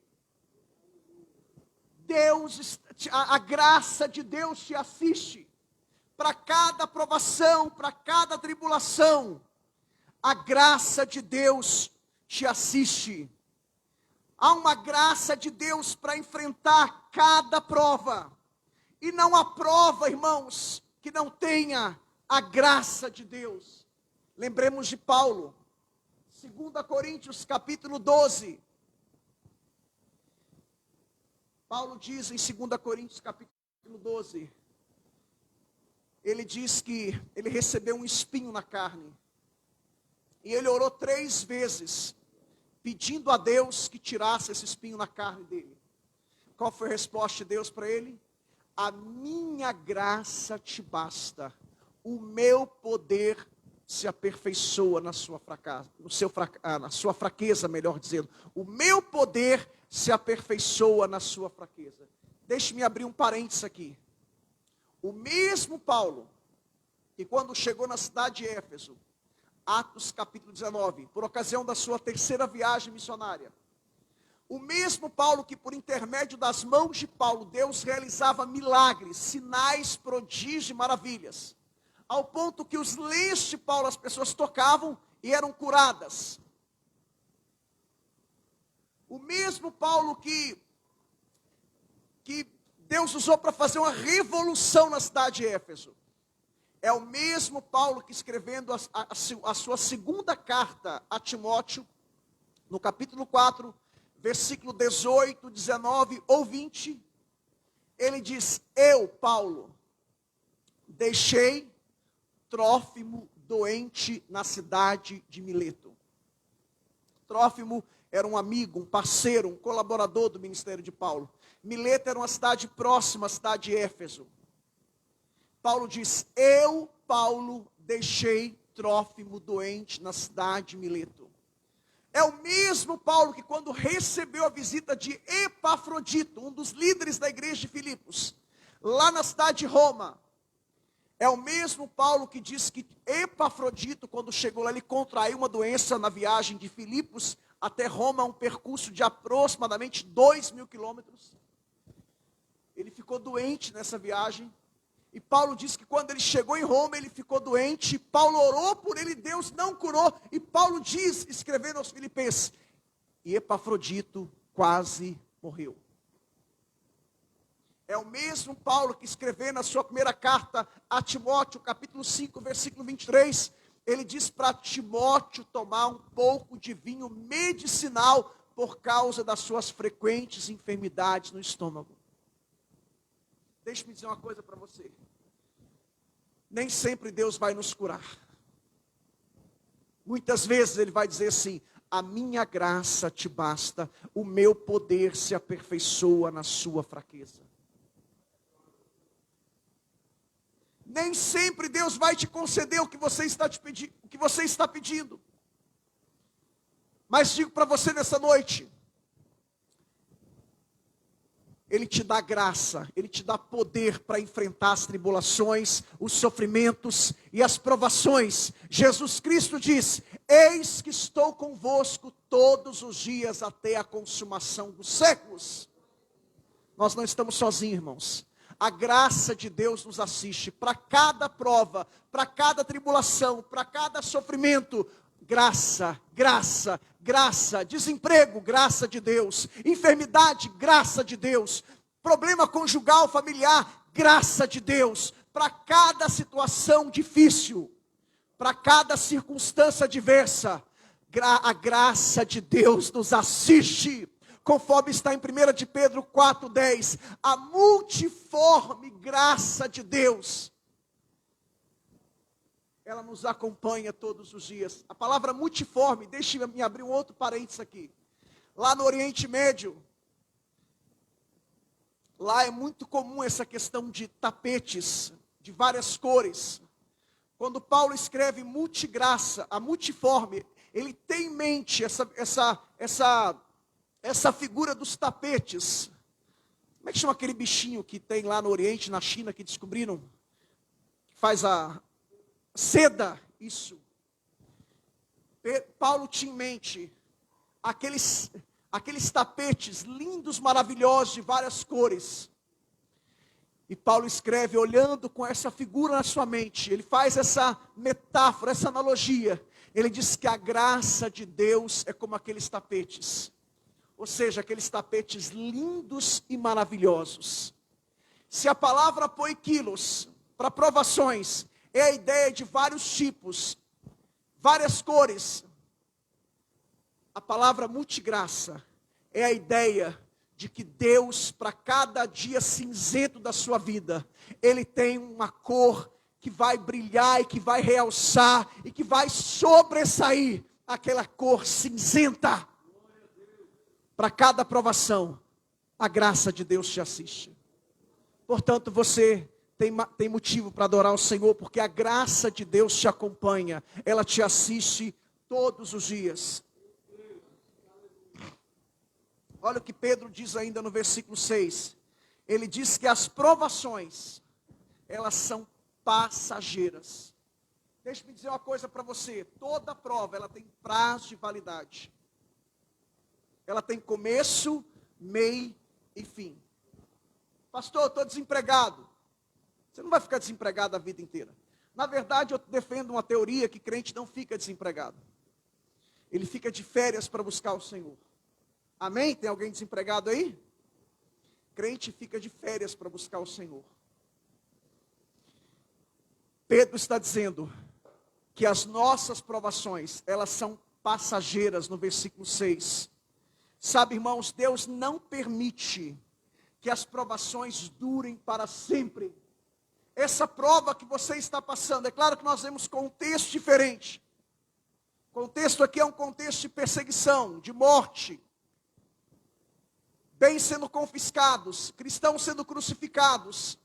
A graça de Deus te assiste. Para cada provação, para cada tribulação, a graça de Deus te assiste. Há uma graça de Deus para enfrentar cada prova. E não há prova, irmãos, que não tenha a graça de Deus. Lembremos de Paulo. 2 Coríntios capítulo 12. Paulo diz em 2 Coríntios capítulo 12. Ele diz que ele recebeu um espinho na carne. E ele orou 3 vezes, pedindo a Deus que tirasse esse espinho na carne dele. Qual foi a resposta de Deus para ele? A minha graça te basta. O meu poder se aperfeiçoa na sua fraqueza, melhor dizendo. O meu poder se aperfeiçoa na sua fraqueza. Deixe-me abrir um parênteses aqui. O mesmo Paulo, que quando chegou na cidade de Éfeso, Atos capítulo 19, por ocasião da sua 3ª viagem missionária. O mesmo Paulo que por intermédio das mãos de Paulo, Deus realizava milagres, sinais, prodígios e maravilhas. Ao ponto que os lenços de Paulo as pessoas tocavam e eram curadas. O mesmo Paulo que Deus usou para fazer uma revolução na cidade de Éfeso. É o mesmo Paulo que escrevendo a sua 2ª carta a Timóteo, no capítulo 4, versículo 18, 19 ou 20, ele diz: eu, Paulo, deixei Trófimo doente na cidade de Mileto. Trófimo era um amigo, um parceiro, um colaborador do ministério de Paulo. Mileto era uma cidade próxima à cidade de Éfeso. Paulo diz: eu, Paulo, deixei Trófimo doente na cidade de Mileto. É o mesmo Paulo que quando recebeu a visita de Epafrodito, um dos líderes da igreja de Filipos, lá na cidade de Roma. É o mesmo Paulo que diz que Epafrodito, quando chegou lá, ele contraiu uma doença na viagem de Filipos até Roma, um percurso de aproximadamente 2.000 quilômetros. Ele ficou doente nessa viagem. E Paulo diz que quando ele chegou em Roma, ele ficou doente. Paulo orou por ele, Deus não curou. E Paulo diz, escrevendo aos Filipenses, e Epafrodito quase morreu. É o mesmo Paulo que escreveu na sua primeira carta a Timóteo, capítulo 5, versículo 23, ele diz para Timóteo tomar um pouco de vinho medicinal por causa das suas frequentes enfermidades no estômago. Deixe-me dizer uma coisa para você. Nem sempre Deus vai nos curar. Muitas vezes Ele vai dizer assim, a minha graça te basta, o meu poder se aperfeiçoa na sua fraqueza. Nem sempre Deus vai te conceder o que você está pedindo. Mas digo para você nessa noite, Ele te dá graça, Ele te dá poder para enfrentar as tribulações, os sofrimentos e as provações. Jesus Cristo diz, eis que estou convosco todos os dias até a consumação dos séculos. Nós não estamos sozinhos, irmãos. A graça de Deus nos assiste para cada prova, para cada tribulação, para cada sofrimento. Graça, graça, graça. Desemprego, graça de Deus. Enfermidade, graça de Deus. Problema conjugal, familiar, graça de Deus. Para cada situação difícil, para cada circunstância adversa, a graça de Deus nos assiste. Conforme está em 1 de Pedro 4,10, a multiforme graça de Deus, ela nos acompanha todos os dias. A palavra multiforme, deixe-me abrir um outro parênteses aqui. Lá no Oriente Médio, lá é muito comum essa questão de tapetes, de várias cores. Quando Paulo escreve multigraça, a multiforme, ele tem em mente essa figura dos tapetes. Como é que chama aquele bichinho que tem lá no Oriente, na China, que descobriram? Que faz a seda, isso. Paulo tinha em mente aqueles tapetes lindos, maravilhosos, de várias cores. E Paulo escreve, olhando com essa figura na sua mente, ele faz essa metáfora, essa analogia. Ele diz que a graça de Deus é como aqueles tapetes. Ou seja, aqueles tapetes lindos e maravilhosos. Se a palavra poikilos, para provações, é a ideia de vários tipos, várias cores. A palavra multigraça é a ideia de que Deus, para cada dia cinzento da sua vida, Ele tem uma cor que vai brilhar e que vai realçar e que vai sobressair aquela cor cinzenta. Para cada provação, a graça de Deus te assiste. Portanto, você tem motivo para adorar o Senhor, porque a graça de Deus te acompanha. Ela te assiste todos os dias. Olha o que Pedro diz ainda no versículo 6. Ele diz que as provações, elas são passageiras. Deixa-me dizer uma coisa para você. Toda prova, ela tem prazo de validade. Ela tem começo, meio e fim. Pastor, eu estou desempregado. Você não vai ficar desempregado a vida inteira. Na verdade, eu defendo uma teoria que crente não fica desempregado. Ele fica de férias para buscar o Senhor. Amém? Tem alguém desempregado aí? Crente fica de férias para buscar o Senhor. Pedro está dizendo que as nossas provações, elas são passageiras no versículo 6. Sabe, irmãos, Deus não permite que as provações durem para sempre. Essa prova que você está passando, é claro que nós vemos contexto diferente. O contexto aqui é um contexto de perseguição, de morte. Bens sendo confiscados, cristãos sendo crucificados,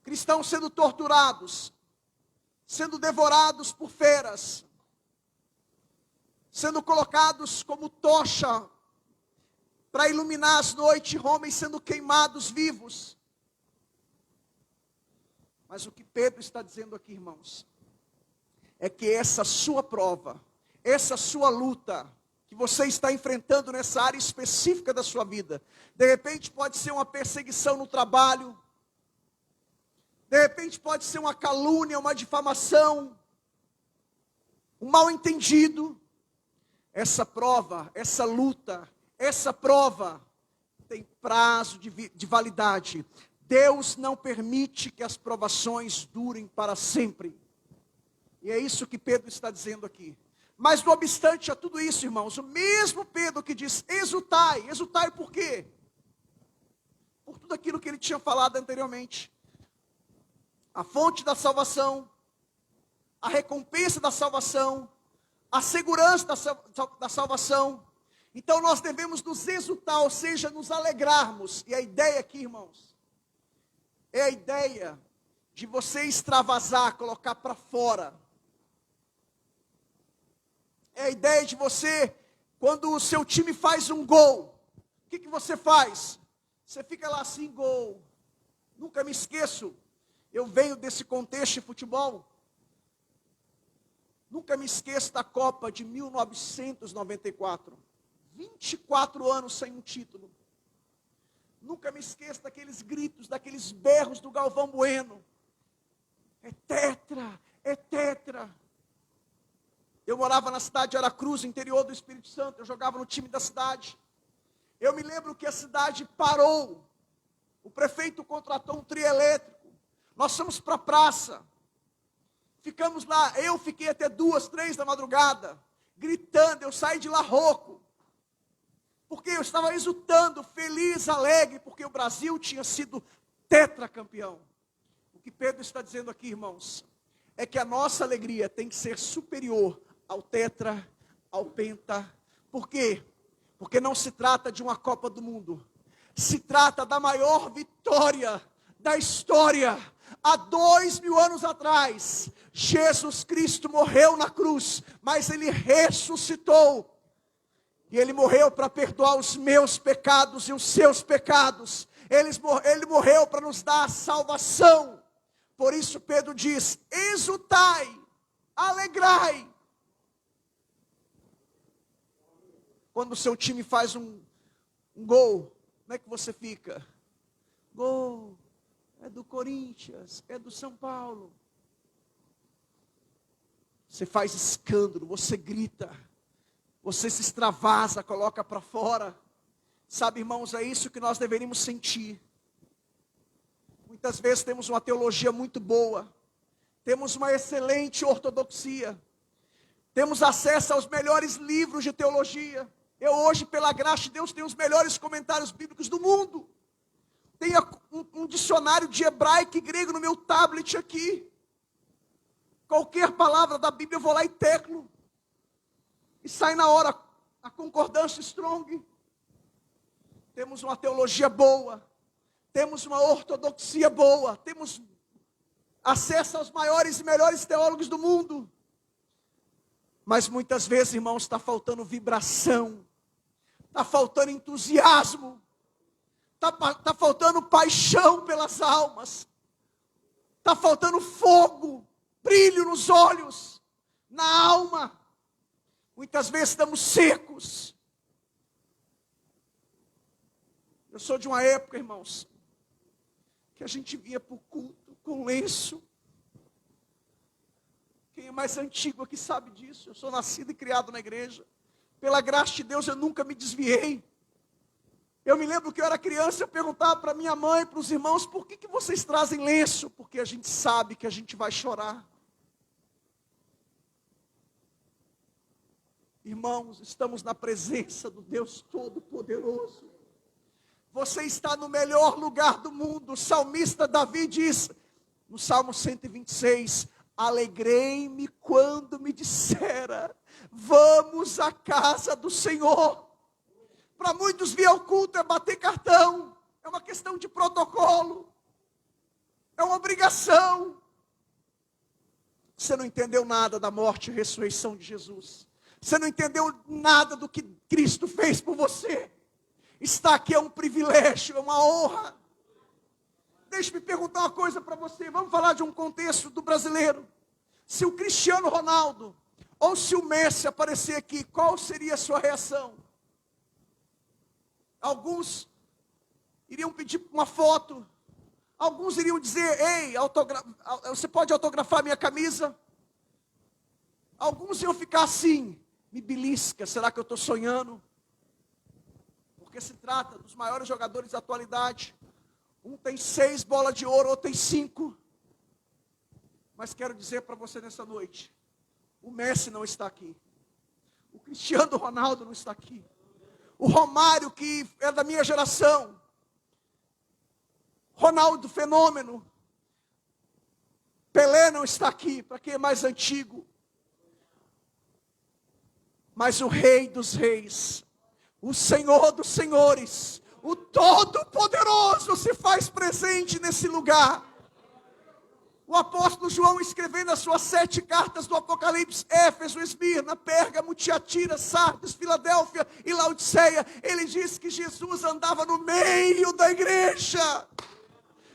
cristãos sendo torturados, sendo devorados por feras, sendo colocados como tocha para iluminar as noites, homens sendo queimados vivos. Mas o que Pedro está dizendo aqui, irmãos, é que essa sua prova, essa sua luta, que você está enfrentando nessa área específica da sua vida, de repente pode ser uma perseguição no trabalho, de repente pode ser uma calúnia, uma difamação, um mal-entendido. Essa prova, essa luta, essa prova tem prazo de validade. Deus não permite que as provações durem para sempre. E é isso que Pedro está dizendo aqui. Mas não obstante a tudo isso, irmãos, o mesmo Pedro que diz, exultai. Exultai por quê? Por tudo aquilo que ele tinha falado anteriormente. A fonte da salvação, a recompensa da salvação, a segurança da salvação. Então nós devemos nos exultar, ou seja, nos alegrarmos. E a ideia aqui, irmãos, é a ideia de você extravasar, colocar para fora. É a ideia de você, quando o seu time faz um gol, o que você faz? Você fica lá assim, gol. Nunca me esqueço, eu venho desse contexto de futebol. Nunca me esqueço da Copa de 1994. 24 anos sem um título. Nunca me esqueço daqueles gritos, daqueles berros do Galvão Bueno. É tetra, é tetra. Eu morava na cidade de Aracruz, interior do Espírito Santo. Eu jogava no time da cidade. Eu me lembro que a cidade parou. O prefeito contratou um trio elétrico. Nós fomos para a praça. Ficamos lá. Eu fiquei até 2, 3 da madrugada. Gritando. Eu saí de lá rouco. Porque eu estava exultando, feliz, alegre. Porque o Brasil tinha sido tetracampeão. O que Pedro está dizendo aqui, irmãos, é que a nossa alegria tem que ser superior ao tetra, ao penta. Por quê? Porque não se trata de uma Copa do Mundo. Se trata da maior vitória da história. Há 2000 anos atrás, Jesus Cristo morreu na cruz, mas Ele ressuscitou. E Ele morreu para perdoar os meus pecados e os seus pecados. Ele morreu para nos dar a salvação. Por isso Pedro diz, exultai, alegrai. Quando o seu time faz um gol, como é que você fica? Gol, é do Corinthians, é do São Paulo. Você faz escândalo, você grita, você se extravasa, coloca para fora. Sabe, irmãos, é isso que nós deveríamos sentir. Muitas vezes temos uma teologia muito boa, temos uma excelente ortodoxia, temos acesso aos melhores livros de teologia. Eu hoje, pela graça de Deus, tenho os melhores comentários bíblicos do mundo. Tenho um dicionário de hebraico e grego no meu tablet aqui. Qualquer palavra da Bíblia eu vou lá e teclo. E sai na hora a concordância strong. Temos uma teologia boa. Temos uma ortodoxia boa. Temos acesso aos maiores e melhores teólogos do mundo. Mas muitas vezes, irmãos, está faltando vibração. Está faltando entusiasmo. Está faltando paixão pelas almas. Está faltando fogo, brilho nos olhos, na alma. Muitas vezes estamos secos. Eu sou de uma época, irmãos, que a gente vinha para o culto com lenço. Quem é mais antigo aqui sabe disso. Eu sou nascido e criado na igreja. Pela graça de Deus eu nunca me desviei. Eu me lembro que eu era criança, eu perguntava para minha mãe, para os irmãos, por que vocês trazem lenço? Porque a gente sabe que a gente vai chorar. Irmãos, estamos na presença do Deus Todo-Poderoso. Você está no melhor lugar do mundo. O salmista Davi diz, no Salmo 126, alegrei-me quando me dissera, vamos à casa do Senhor. Para muitos vir ao culto é bater cartão, é uma questão de protocolo, é uma obrigação. Você não entendeu nada da morte e ressurreição de Jesus. Você não entendeu nada do que Cristo fez por você. Estar aqui é um privilégio, é uma honra. Deixe-me perguntar uma coisa para você. Vamos falar de um contexto do brasileiro. Se o Cristiano Ronaldo ou se o Messi aparecer aqui, qual seria a sua reação? Alguns iriam pedir uma foto. Alguns iriam dizer, ei, você pode autografar minha camisa? Alguns iam ficar assim, me belisca, será que eu estou sonhando? Porque se trata dos maiores jogadores da atualidade. Um tem 6 bolas de ouro, outro tem 5. Mas quero dizer para você nessa noite, o Messi não está aqui. O Cristiano Ronaldo não está aqui. O Romário, que é da minha geração. Ronaldo Fenômeno. Pelé não está aqui, para quem é mais antigo. Mas o Rei dos Reis, o Senhor dos Senhores, o Todo-Poderoso se faz presente nesse lugar. O apóstolo João, escrevendo as suas 7 cartas do Apocalipse, Éfeso, Esmirna, Pérgamo, Tiatira, Sardes, Filadélfia e Laodiceia, ele diz que Jesus andava no meio da igreja.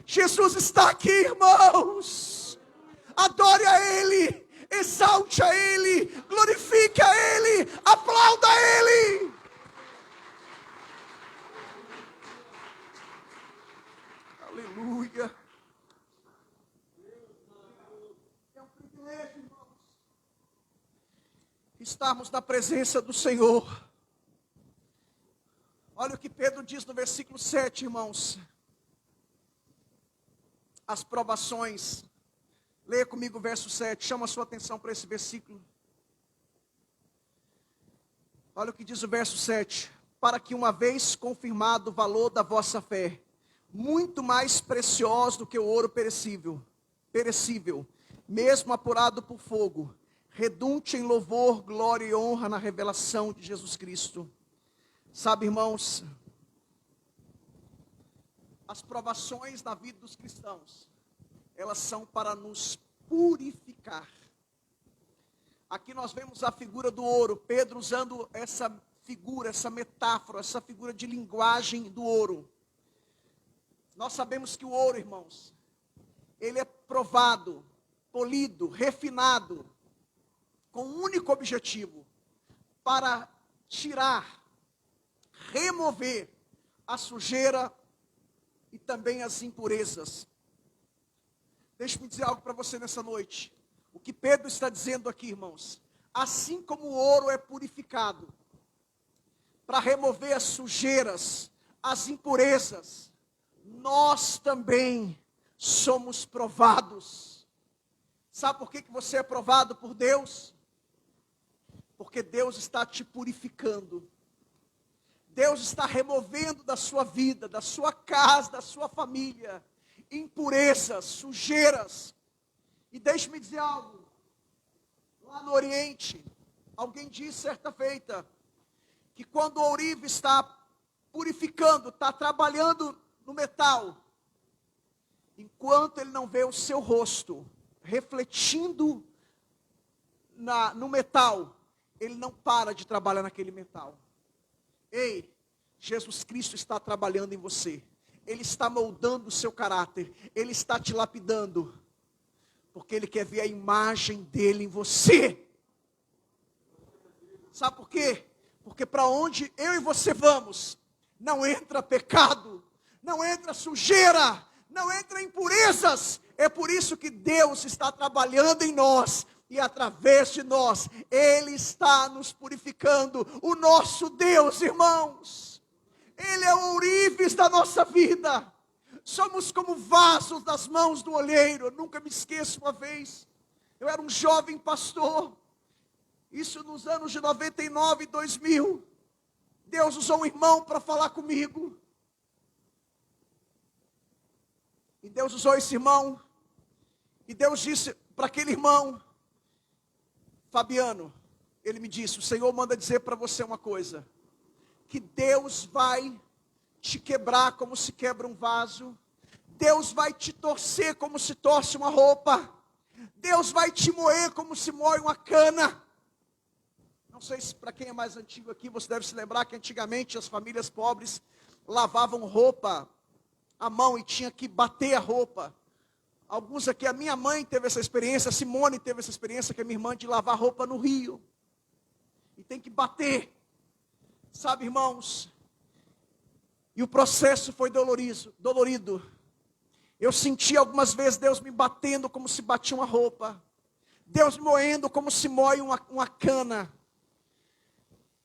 Jesus está aqui, irmãos. Adore a Ele, exalte a Ele, glorifique a Ele, aplauda a Ele. Aleluia. É um privilégio, irmãos, estarmos na presença do Senhor. Olha o que Pedro diz no versículo 7, irmãos. As provações. Leia comigo o verso 7, chama a sua atenção para esse versículo. Olha o que diz o verso 7. Para que uma vez confirmado o valor da vossa fé, muito mais precioso do que o ouro perecível, mesmo apurado por fogo, redunde em louvor, glória e honra na revelação de Jesus Cristo. Sabe, irmãos, as provações na vida dos cristãos, elas são para nos purificar. Aqui nós vemos a figura do ouro, Pedro usando essa figura, essa metáfora, essa figura de linguagem do ouro. Nós sabemos que o ouro, irmãos, ele é provado, polido, refinado, com um único objetivo, para tirar, remover a sujeira e também as impurezas. Deixe-me dizer algo para você nessa noite. O que Pedro está dizendo aqui, irmãos, assim como o ouro é purificado, para remover as sujeiras, as impurezas, nós também somos provados. Sabe por que você é provado por Deus? Porque Deus está te purificando. Deus está removendo da sua vida, da sua casa, da sua família, impurezas, sujeiras. E deixe-me dizer algo. Lá no Oriente, alguém disse certa feita, que quando o ourive está purificando, está trabalhando no metal, enquanto ele não vê o seu rosto refletindo no metal, ele não para de trabalhar naquele metal. Ei, Jesus Cristo está trabalhando em você. Ele está moldando o seu caráter. Ele está te lapidando. Porque Ele quer ver a imagem dEle em você. Sabe por quê? Porque para onde eu e você vamos, não entra pecado, não entra sujeira, não entra impurezas. É por isso que Deus está trabalhando em nós. E através de nós, Ele está nos purificando. O nosso Deus, irmãos, Ele é o ourives da nossa vida. Somos como vasos nas mãos do olheiro. Eu nunca me esqueço uma vez. Eu era um jovem pastor. Isso nos anos de 99 e 2000. Deus usou um irmão para falar comigo. E Deus usou esse irmão. E Deus disse para aquele irmão: Fabiano, ele me disse, o Senhor manda dizer para você uma coisa, que Deus vai te quebrar como se quebra um vaso, Deus vai te torcer como se torce uma roupa, Deus vai te moer como se moe uma cana. Não sei se para quem é mais antigo aqui, você deve se lembrar que antigamente as famílias pobres lavavam roupa a mão e tinha que bater a roupa. Alguns aqui, a minha mãe teve essa experiência, a Simone teve essa experiência, que é minha irmã, de lavar roupa no rio. E tem que bater. Sabe, irmãos? E o processo foi dolorido. Eu senti algumas vezes Deus me batendo como se batia uma roupa. Deus me moendo como se moe uma cana.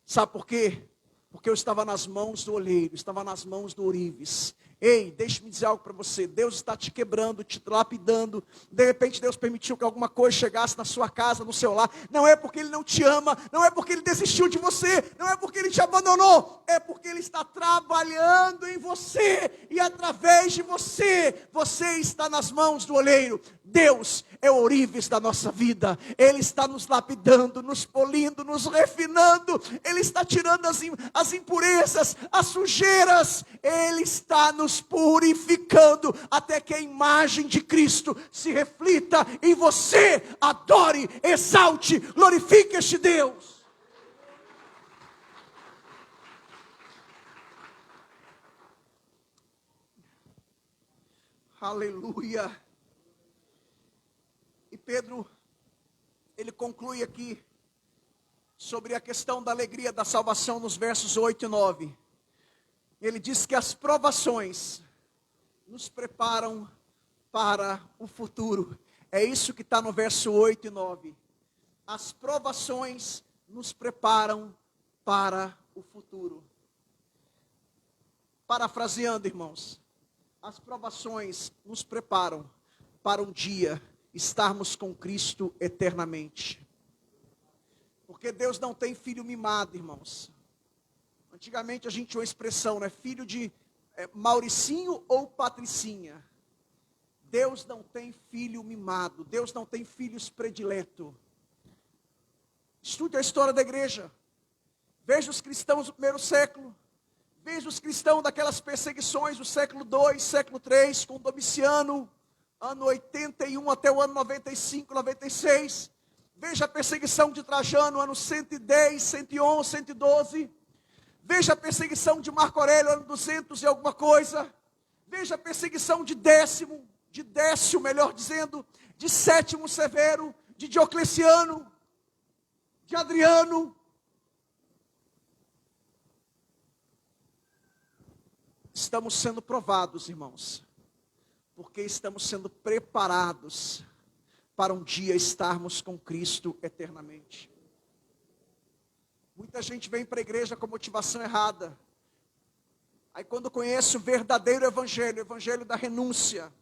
Sabe por quê? Porque eu estava nas mãos do olheiro, estava nas mãos do ourives. Ei, deixe-me dizer algo para você. Deus está te quebrando, te lapidando. De repente Deus permitiu que alguma coisa chegasse na sua casa, no seu lar. Não é porque Ele não te ama, não é porque Ele desistiu de você, não é porque Ele te abandonou. É porque Ele está trabalhando em você. E através de você, você está nas mãos do olheiro. Deus é o ourives da nossa vida. Ele está nos lapidando, nos polindo, nos refinando. Ele está tirando as impurezas, as sujeiras. Ele está nos purificando até que a imagem de Cristo se reflita em você. Adore, exalte, glorifique este Deus. Aleluia. E Pedro, ele conclui aqui sobre a questão da alegria da salvação nos versos 8 e 9. Ele diz que as provações nos preparam para o futuro. É isso que está no verso 8 e 9. As provações nos preparam para o futuro. Parafraseando, irmãos, as provações nos preparam para um dia estarmos com Cristo eternamente. Porque Deus não tem filho mimado, irmãos. Antigamente a gente tinha uma expressão, né? Filho de Mauricinho ou Patricinha. Deus não tem filho mimado. Deus não tem filhos predileto. Estude a história da igreja. Veja os cristãos do primeiro século. Veja os cristãos daquelas perseguições do século II, século III, com Domiciano, ano 81 até o ano 95, 96. Veja a perseguição de Trajano, ano 110, 111, 112. Veja a perseguição de Marco Aurélio, ano 200 e alguma coisa. Veja a perseguição de Décio, melhor dizendo, de Sétimo Severo, de Diocleciano, de Adriano. Estamos sendo provados, irmãos, porque estamos sendo preparados para um dia estarmos com Cristo eternamente. Muita gente vem para a igreja com motivação errada. Aí quando conhece o verdadeiro evangelho, o evangelho da renúncia,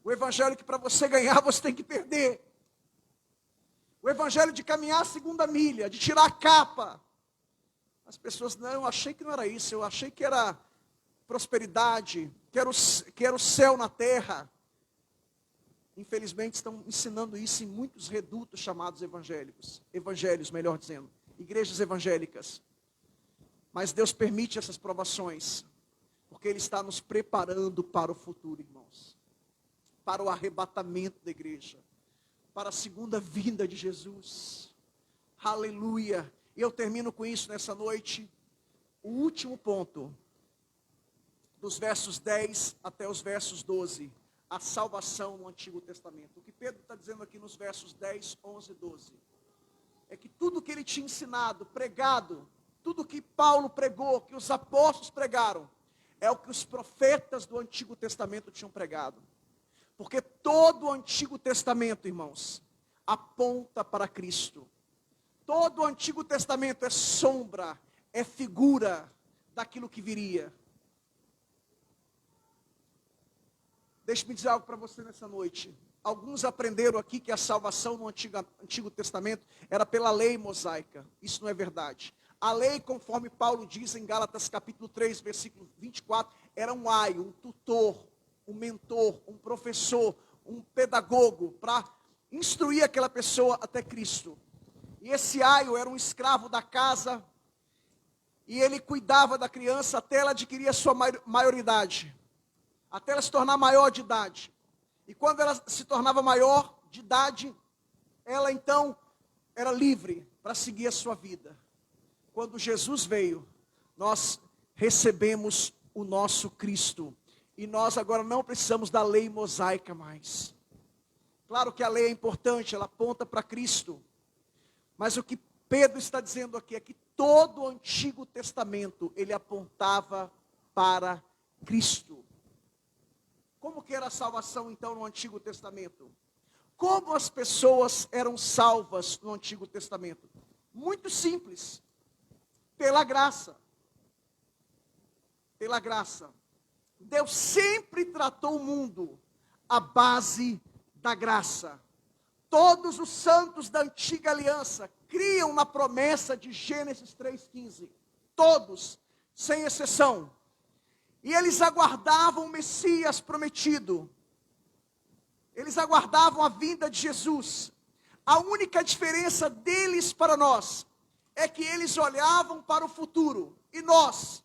o evangelho que para você ganhar você tem que perder, o evangelho de caminhar a segunda milha, de tirar a capa. As pessoas, não, eu achei que não era isso, eu achei que era prosperidade, que era o céu na terra. Infelizmente estão ensinando isso em muitos redutos chamados evangelhos, melhor dizendo, igrejas evangélicas. Mas Deus permite essas provações, porque Ele está nos preparando para o futuro, irmãos. Para o arrebatamento da igreja, para a segunda vinda de Jesus. Aleluia. E eu termino com isso nessa noite. O último ponto, dos versos 10 até os versos 12. A salvação no Antigo Testamento. O que Pedro está dizendo aqui nos versos 10, 11 e 12. É que tudo que ele tinha ensinado, pregado, tudo que Paulo pregou, que os apóstolos pregaram, é o que os profetas do Antigo Testamento tinham pregado. Porque todo o Antigo Testamento, irmãos, aponta para Cristo. Todo o Antigo Testamento é sombra, é figura daquilo que viria. Deixe-me dizer algo para você nessa noite. Alguns aprenderam aqui que a salvação no Antigo Testamento era pela lei mosaica. Isso não é verdade. A lei, conforme Paulo diz em Gálatas capítulo 3, versículo 24, era um aio, um tutor, um mentor, um professor, um pedagogo, para instruir aquela pessoa até Cristo. E esse aio era um escravo da casa, e ele cuidava da criança até ela adquirir a sua maioridade, até ela se tornar maior de idade. E quando ela se tornava maior de idade, ela então era livre para seguir a sua vida. Quando Jesus veio, nós recebemos o nosso Cristo. E nós agora não precisamos da lei mosaica mais. Claro que a lei é importante, ela aponta para Cristo. Mas o que Pedro está dizendo aqui é que todo o Antigo Testamento, ele apontava para Cristo. Como que era a salvação então no Antigo Testamento? Como as pessoas eram salvas no Antigo Testamento? Muito simples. Pela graça. Pela graça. Deus sempre tratou o mundo à base da graça. Todos os santos da antiga aliança criam na promessa de Gênesis 3,15. Todos, sem exceção. E eles aguardavam o Messias prometido. Eles aguardavam a vinda de Jesus. A única diferença deles para nós é que eles olhavam para o futuro. E nós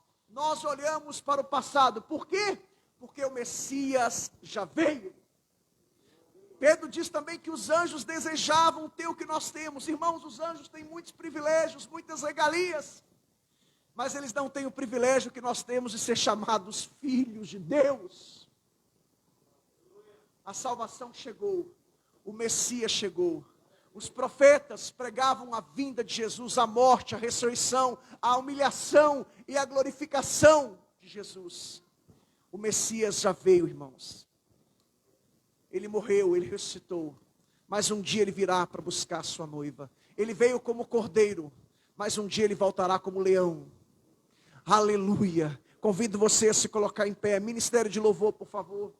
olhamos para o passado. Por quê? Porque o Messias já veio. Pedro diz também que os anjos desejavam ter o que nós temos. Irmãos, os anjos têm muitos privilégios, muitas regalias. Mas eles não têm o privilégio que nós temos de ser chamados filhos de Deus. A salvação chegou, o Messias chegou. Os profetas pregavam a vinda de Jesus, a morte, a ressurreição, a humilhação e a glorificação de Jesus. O Messias já veio, irmãos. Ele morreu, ele ressuscitou, mas um dia ele virá para buscar a sua noiva. Ele veio como cordeiro, mas um dia ele voltará como leão. Aleluia. Convido você a se colocar em pé. Ministério de louvor, por favor.